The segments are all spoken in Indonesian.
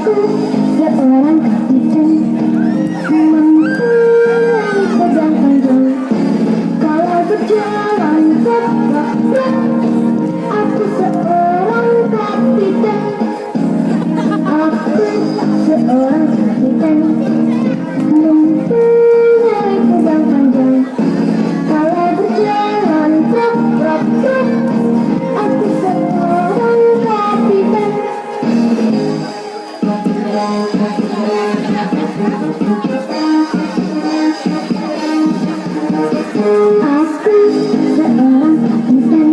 Aku seorang kapiten mempunyai pedang panjang. Kalau berjalan tepat, aku seorang kapiten. Aku seorang kapiten mempunyai pedang panjang. Kalau berjalan tepat, aku seorang kapiten. Aku seorang kapiten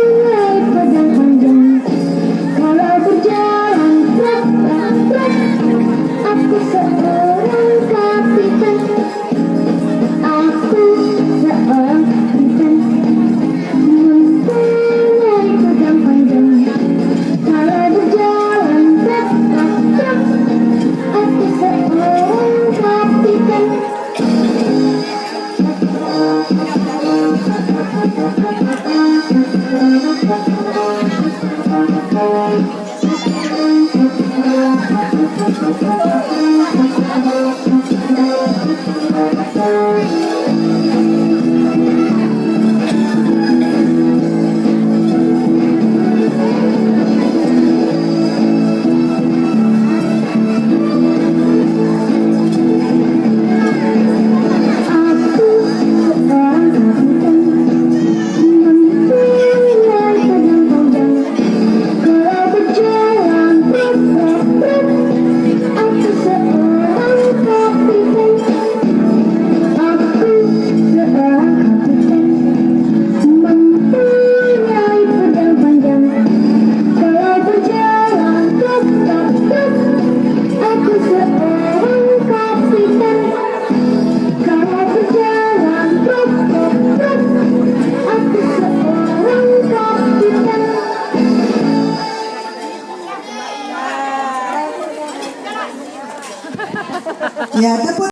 mempunyai pedang panjang. Kalau berjalan truk, aku seorang kapiten. Aku seorang kapiten mempunyai pedang panjang. Kalau berjalan truk, aku seorang kapiten. Ya, tepuk